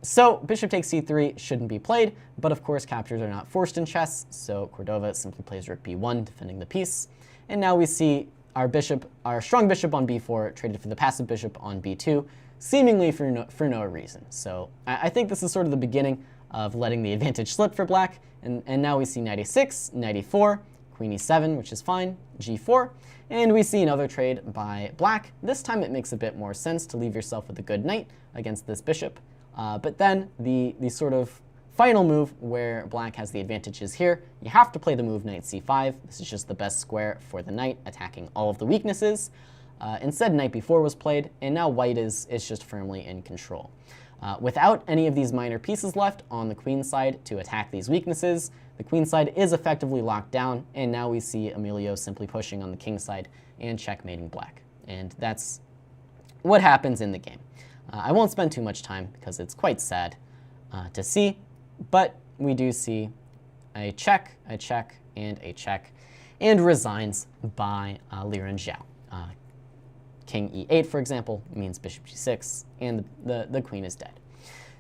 So bishop takes c3 shouldn't be played, but of course captures are not forced in chess, so Cordova simply plays rook b1, defending the piece. And now we see our strong bishop on b4 traded for the passive bishop on b2, seemingly for no reason. So I think this is sort of the beginning of letting the advantage slip for black, and now we see knight a6, knight e4, queen e7, which is fine, g4, and we see another trade by black. This time it makes a bit more sense to leave yourself with a good knight against this bishop. But then the sort of final move where black has the advantage is here. You have to play the move knight c5. This is just the best square for the knight, attacking all of the weaknesses. Instead, knight b4 was played, and now white is just firmly in control. Without any of these minor pieces left on the queen side to attack these weaknesses, the queen side is effectively locked down, and now we see Emilio simply pushing on the king side and checkmating black. And that's what happens in the game. I won't spend too much time because it's quite sad to see, but we do see a check, and a check, and resigns by Liran Zhou. King e8, for example, means bishop g6, and the queen is dead.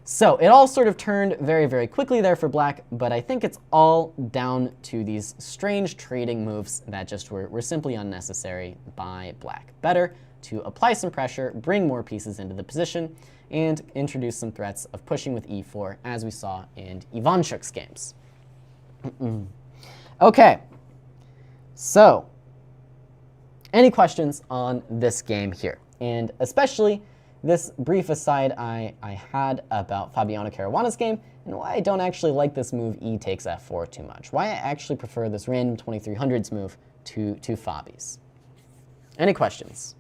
So it all sort of turned very, very quickly there for black, but I think it's all down to these strange trading moves that just were simply unnecessary by black. Better to apply some pressure, bring more pieces into the position, and introduce some threats of pushing with e4, as we saw in Ivanchuk's games. Okay, so any questions on this game here? And especially this brief aside I had about Fabiano Caruana's game and why I don't actually like this move e takes f4 too much. Why I actually prefer this random 2300s move to Fabi's. Any questions?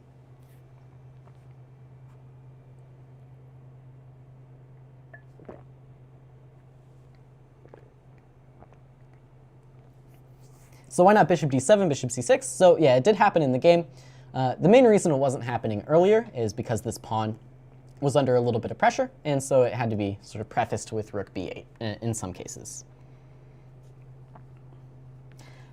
So why not bishop d7, bishop c6? So yeah, it did happen in the game. The main reason it wasn't happening earlier is because this pawn was under a little bit of pressure, and so it had to be sort of prefaced with rook b8 in some cases.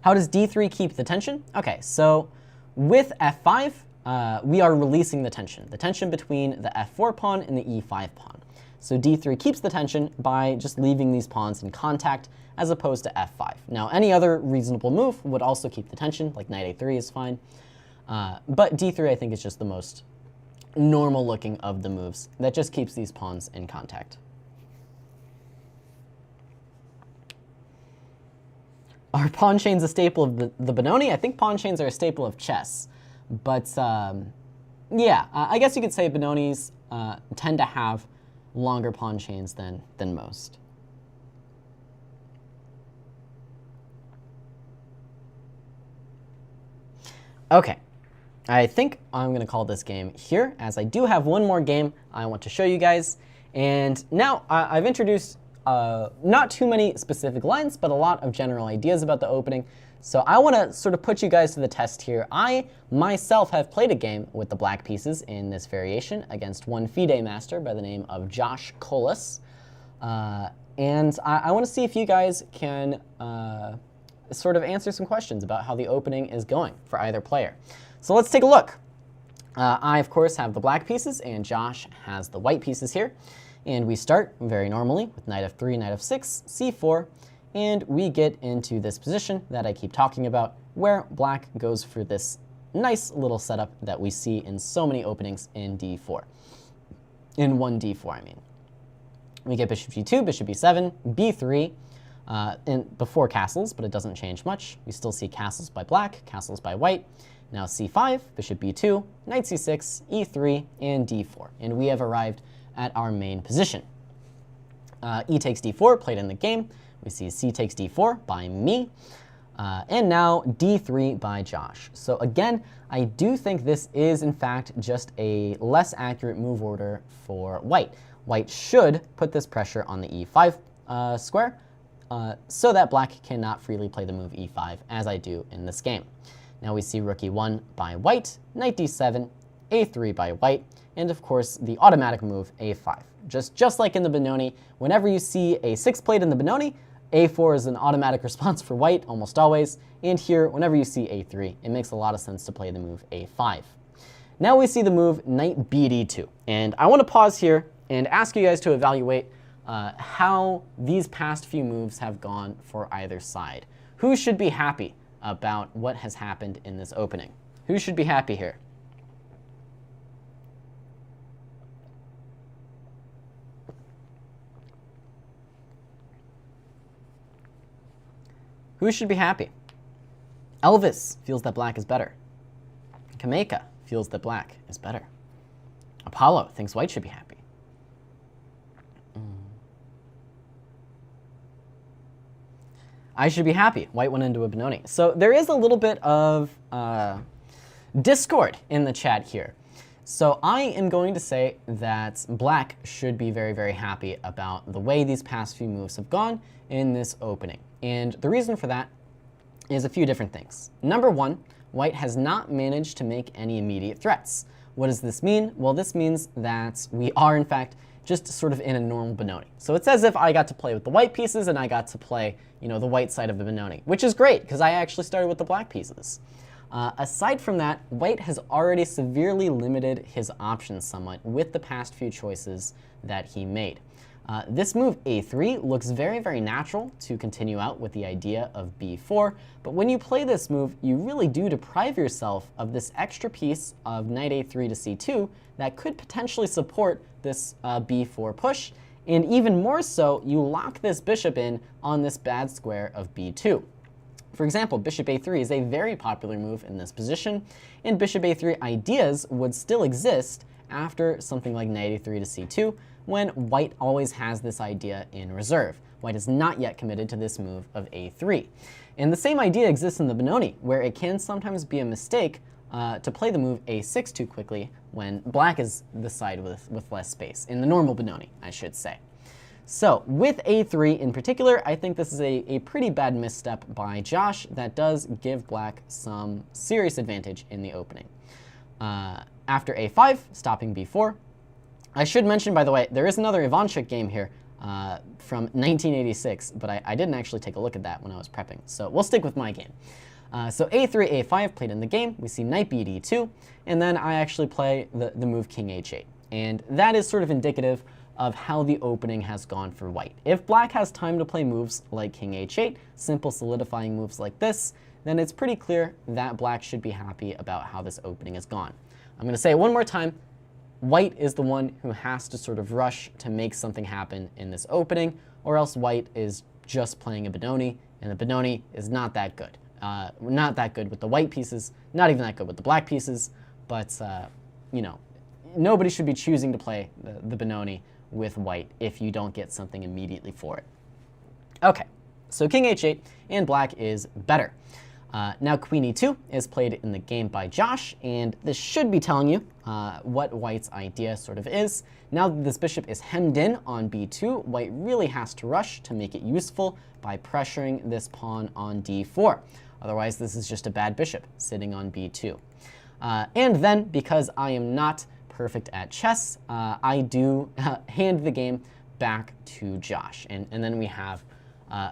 How does d3 keep the tension? Okay, so with f5, we are releasing the tension between the f4 pawn and the e5 pawn. So d3 keeps the tension by just leaving these pawns in contact as opposed to f5. Now, any other reasonable move would also keep the tension, like knight a3 is fine. But d3, I think, is just the most normal looking of the moves that just keeps these pawns in contact. Are pawn chains a staple of the Benoni? I think pawn chains are a staple of chess. But yeah, I guess you could say Benonis tend to have longer pawn chains than most. Okay, I think I'm going to call this game here, as I do have one more game I want to show you guys. And now I've introduced not too many specific lines, but a lot of general ideas about the opening. So I want to sort of put you guys to the test here. I myself have played a game with the black pieces in this variation against one FIDE master by the name of Josh KOLAS. And I want to see if you guys can sort of answer some questions about how the opening is going for either player. So let's take a look. I, of course, have the black pieces, and Josh has the white pieces here. And we start very normally with knight f3, knight f6, c4, and we get into this position that I keep talking about, where black goes for this nice little setup that we see in so many openings in d4. In 1d4, I mean. We get bishop g2, bishop b7, b3, and before castles, but it doesn't change much. We still see castles by black, castles by white. Now c5, bishop b2, knight c6, e3, and d4. And we have arrived at our main position. E takes d4, played in the game. We see c takes d4 by me. And now d3 by Josh. So again, I do think this is, in fact, just a less accurate move order for white. White should put this pressure on the e5 square, so that black cannot freely play the move e5, as I do in this game. Now we see rook e1 by white, knight d7, a3 by white, and of course the automatic move a5. Just like in the Benoni, whenever you see a 6 played in the Benoni, a4 is an automatic response for white, almost always, and here, whenever you see a3, it makes a lot of sense to play the move a5. Now we see the move knight bd2, and I want to pause here and ask you guys to evaluate how these past few moves have gone for either side. Who should be happy about what has happened in this opening? Who should be happy here? Who should be happy? Elvis feels that black is better. Kameka feels that black is better. Apollo thinks white should be happy. I should be happy. White went into a Benoni. So there is a little bit of discord in the chat here. So I am going to say that black should be very, very happy about the way these past few moves have gone in this opening. And the reason for that is a few different things. Number one, white has not managed to make any immediate threats. What does this mean? Well, this means that we are, in fact, just sort of in a normal Benoni. So it's as if I got to play with the white pieces and I got to play, the white side of the Benoni, which is great because I actually started with the black pieces. Aside from that, white has already severely limited his options somewhat with the past few choices that he made. This move, a3, looks very, very natural to continue out with the idea of b4, but when you play this move, you really do deprive yourself of this extra piece of knight a3 to c2 that could potentially support this b4 push, and even more so, you lock this bishop in on this bad square of b2. For example, bishop a3 is a very popular move in this position, and bishop a3 ideas would still exist after something like knight a3 to c2, when white always has this idea in reserve. White is not yet committed to this move of a3. And the same idea exists in the Benoni, where it can sometimes be a mistake to play the move a6 too quickly when black is the side with less space, in the normal Benoni, I should say. So with a3 in particular, I think this is a pretty bad misstep by Josh that does give black some serious advantage in the opening. After a5, stopping b4. I should mention, by the way, there is another Ivanchuk game here from 1986, but I didn't actually take a look at that when I was prepping, so we'll stick with my game. So a3, a5 played in the game. We see knight b d2, and then I actually play the move king h8. And that is sort of indicative of how the opening has gone for white. If black has time to play moves like king h8, simple solidifying moves like this, then it's pretty clear that black should be happy about how this opening has gone. I'm going to say it one more time. White is the one who has to sort of rush to make something happen in this opening, or else white is just playing a Benoni, and the Benoni is not that good. Not that good with the white pieces, not even that good with the black pieces, but, nobody should be choosing to play the Benoni with white if you don't get something immediately for it. Okay, so king h8, and black is better. Now queen e2 is played in the game by Josh, and this should be telling you what white's idea sort of is. Now that this bishop is hemmed in on b2, white really has to rush to make it useful by pressuring this pawn on d4. Otherwise, this is just a bad bishop sitting on b2. And then, because I am not perfect at chess, I do hand the game back to Josh, and then we have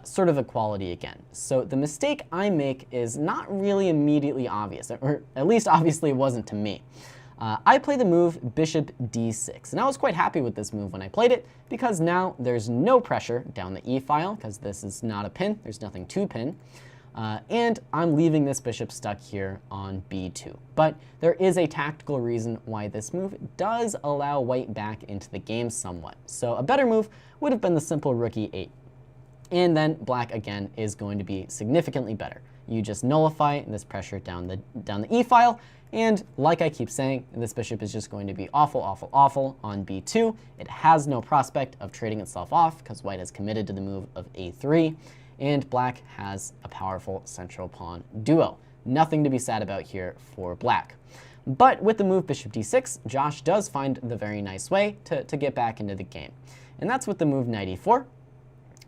sort of equality again. So the mistake I make is not really immediately obvious, or at least obviously it wasn't to me. I play the move bishop d6, and I was quite happy with this move when I played it, because now there's no pressure down the e-file, because this is not a pin, there's nothing to pin, and I'm leaving this bishop stuck here on b2. But there is a tactical reason why this move does allow white back into the game somewhat. So a better move would have been the simple rook e8. And then black again is going to be significantly better. You just nullify this pressure down the e-file, and like I keep saying, this bishop is just going to be awful, awful, awful on b2. It has no prospect of trading itself off because white is committed to the move of a3, and black has a powerful central pawn duo. Nothing to be sad about here for black. But with the move bishop d6, Josh does find the very nice way to get back into the game. And that's with the move knight e4.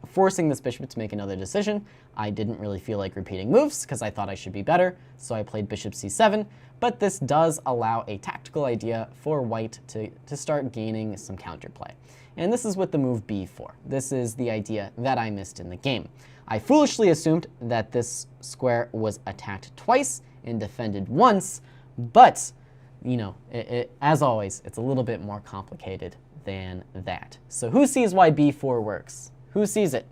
Forcing this bishop to make another decision. I didn't really feel like repeating moves because I thought I should be better, so I played bishop c7, but this does allow a tactical idea for white to start gaining some counterplay. And this is with the move b4. This is the idea that I missed in the game. I foolishly assumed that this square was attacked twice and defended once, but, as always, it's a little bit more complicated than that. So who sees why b4 works? Who sees it?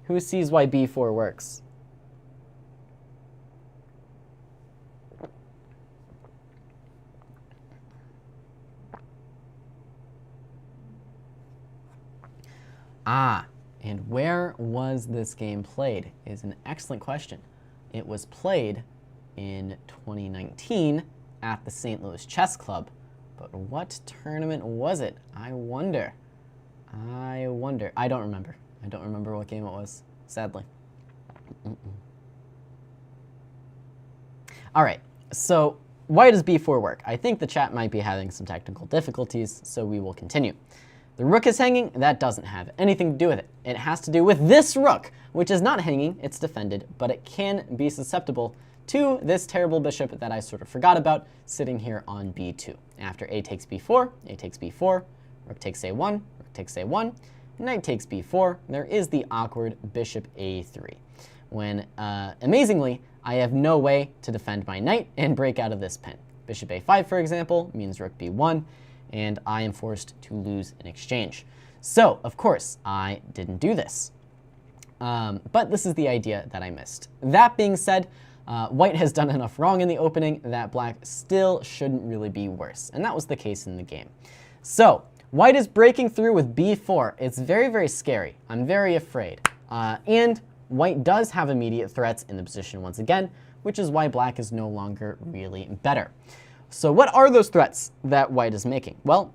Who sees why b4 works? And where was this game played is an excellent question. It was played in 2019 at the St. Louis Chess Club, but what tournament was it? I wonder. I don't remember. I don't remember what game it was, sadly. All right, so why does b4 work? I think the chat might be having some technical difficulties, so we will continue. The rook is hanging. That doesn't have anything to do with it. It has to do with this rook, which is not hanging. It's defended, but it can be susceptible to this terrible bishop that I sort of forgot about sitting here on b2. After a takes b4, rook takes a1, rook takes a1, knight takes b4. There is the awkward bishop a3. When, amazingly, I have no way to defend my knight and break out of this pin. Bishop a5, for example, means rook b1, and I am forced to lose in exchange. So, of course, I didn't do this. But this is the idea that I missed. That being said, white has done enough wrong in the opening that black still shouldn't really be worse, and that was the case in the game. So, white is breaking through with b4. It's very, very scary. I'm very afraid. And white does have immediate threats in the position once again, which is why black is no longer really better. So what are those threats that white is making? Well,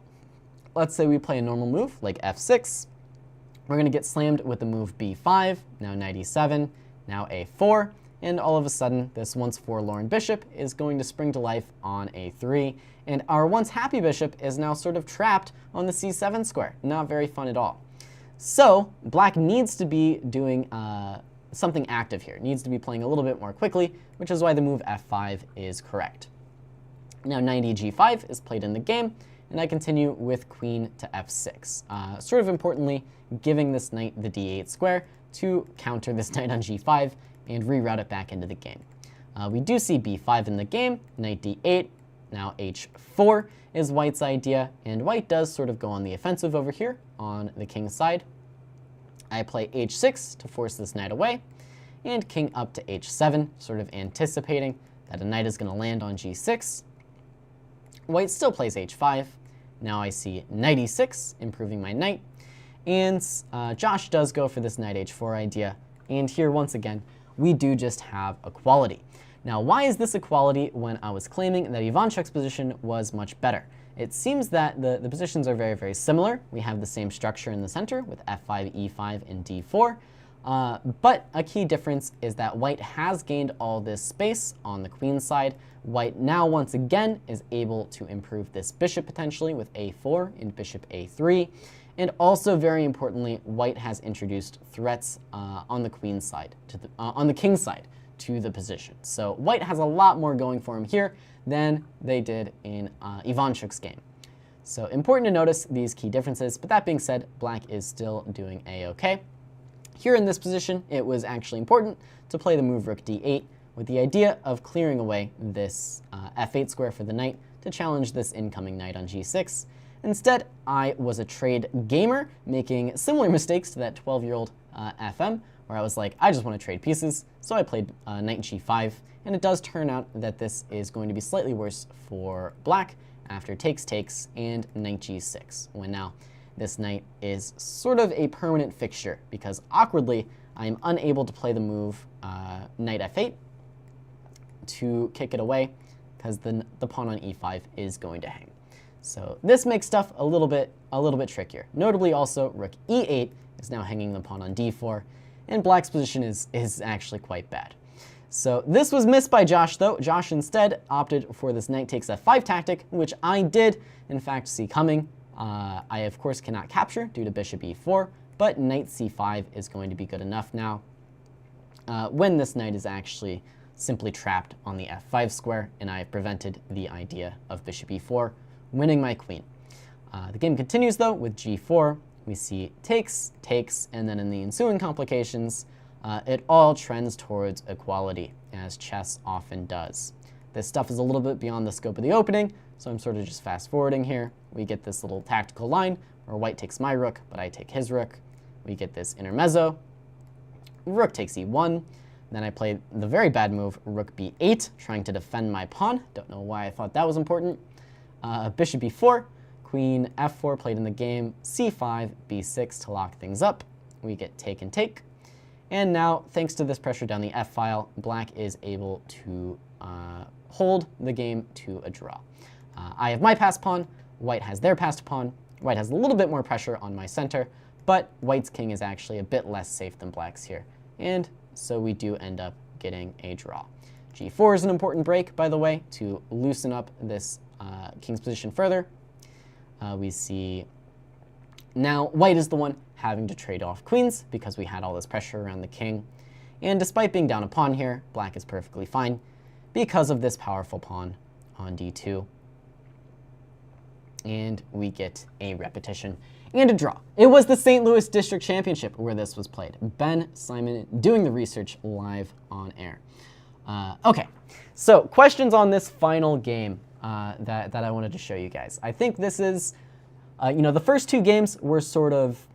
let's say we play a normal move like f6. We're going to get slammed with the move b5, now knight e7, now a4, and all of a sudden this once forlorn bishop is going to spring to life on a3, and our once happy bishop is now sort of trapped on the c7 square. Not very fun at all. So black needs to be doing something active here. Needs to be playing a little bit more quickly, which is why the move f5 is correct. Now knight g5 is played in the game, and I continue with queen to f6. Sort of importantly, giving this knight the d8 square to counter this knight on g5 and reroute it back into the game. We do see b5 in the game, knight d8, now h4 is white's idea, and white does sort of go on the offensive over here on the king's side. I play h6 to force this knight away, and king up to h7, sort of anticipating that a knight is going to land on g6. White still plays h5. Now I see knight e6, improving my knight, and Josh does go for this knight h4 idea, and here once again, we do just have equality. Now, why is this equality when I was claiming that Ivanchuk's position was much better? It seems that the positions are very, very similar. We have the same structure in the center with f5, e5, and d4. But a key difference is that white has gained all this space on the queen side. White now, once again, is able to improve this bishop potentially with a4 and bishop a3. And also, very importantly, white has introduced threats on the queen's side, on the king's side, to the position. So white has a lot more going for him here than they did in Ivanchuk's game. So important to notice these key differences, but that being said, black is still doing a-okay. Here in this position, it was actually important to play the move rook d8 with the idea of clearing away this f8 square for the knight to challenge this incoming knight on g6. Instead, I was a trade gamer, making similar mistakes to that 12-year-old FM, where I was like, I just want to trade pieces, so I played knight g5, and it does turn out that this is going to be slightly worse for black after takes and knight g6, when now this knight is sort of a permanent fixture, because awkwardly, I am unable to play the move knight f8 to kick it away, because the pawn on e5 is going to hang. So this makes stuff a little bit trickier. Notably also, rook e8 is now hanging the pawn on d4, and black's position is actually quite bad. So this was missed by Josh, though. Josh instead opted for this knight takes f5 tactic, which I did, in fact, see coming. I, of course, cannot capture due to bishop e4, but knight c5 is going to be good enough now when this knight is actually simply trapped on the f5 square, and I have prevented the idea of bishop e4 winning my queen. The game continues, though, with g4. We see takes, and then in the ensuing complications, it all trends towards equality, as chess often does. This stuff is a little bit beyond the scope of the opening, so I'm sort of just fast-forwarding here. We get this little tactical line where white takes my rook, but I take his rook. We get this intermezzo. Rook takes e1. Then I play the very bad move, rook b8, trying to defend my pawn. Don't know why I thought that was important. Bishop b4, queen f4 played in the game, c5, b6 to lock things up. We get take. And now, thanks to this pressure down the f-file, black is able to hold the game to a draw. I have my passed pawn, white has their passed pawn. White has a little bit more pressure on my center, but white's king is actually a bit less safe than black's here. And so we do end up getting a draw. g4 is an important break, by the way, to loosen up this king's position further. We see now white is the one having to trade off queens because we had all this pressure around the king. And despite being down a pawn here, black is perfectly fine because of this powerful pawn on d2. and we get a repetition and a draw. It was the St. Louis District Championship where this was played. Ben Simon doing the research live on air. Okay, so questions on this final game that I wanted to show you guys. I think this is, the first two games were sort of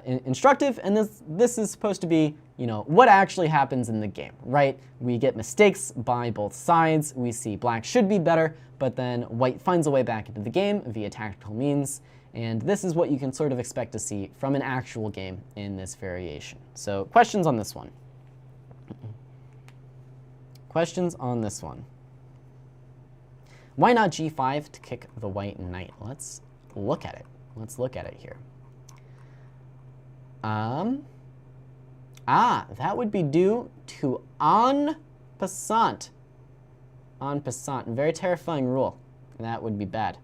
instructive, and this is supposed to be, what actually happens in the game, right? We get mistakes by both sides. We see black should be better, but then white finds a way back into the game via tactical means. And this is what you can sort of expect to see from an actual game in this variation. So questions on this one. Questions on this one. Why not g5 to kick the white knight? Let's look at it. Let's look at it here. That would be due to en passant. En passant. Very terrifying rule. That would be bad.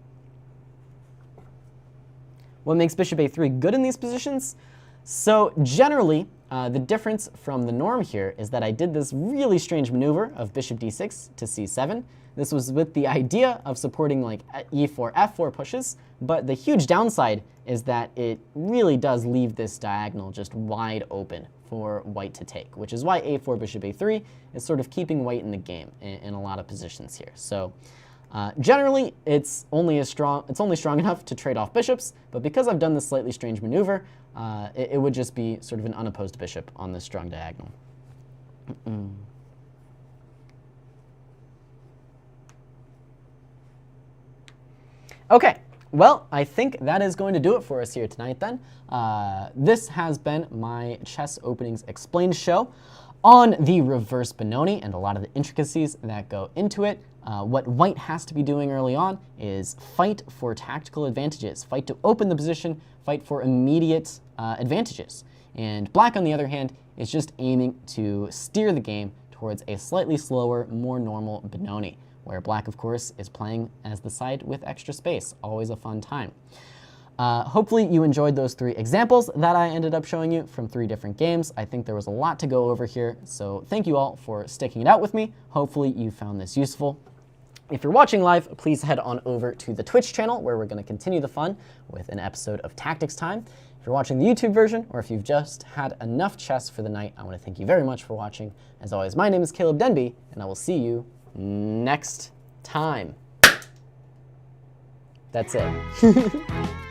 What makes bishop a3 good in these positions? So generally, the difference from the norm here is that I did this really strange maneuver of bishop d6 to c7. This was with the idea of supporting like e4, f4 pushes, but the huge downside is that it really does leave this diagonal just wide open for white to take, which is why a4, bishop a3 is sort of keeping white in the game in a lot of positions here. So generally, it's only strong enough to trade off bishops, but because I've done this slightly strange maneuver, it would just be sort of an unopposed bishop on this strong diagonal. Okay, well, I think that is going to do it for us here tonight then. This has been my Chess Openings Explained show on the reverse Benoni and a lot of the intricacies that go into it. What white has to be doing early on is fight for tactical advantages, fight to open the position, fight for immediate advantages. And black, on the other hand, is just aiming to steer the game towards a slightly slower, more normal Benoni, where black, of course, is playing as the side with extra space. Always a fun time. Hopefully you enjoyed those 3 examples that I ended up showing you from 3 different games. I think there was a lot to go over here, so thank you all for sticking it out with me. Hopefully you found this useful. If you're watching live, please head on over to the Twitch channel where we're going to continue the fun with an episode of Tactics Time. If you're watching the YouTube version, or if you've just had enough chess for the night, I want to thank you very much for watching. As always, my name is Caleb Denby, and I will see you next time. That's it.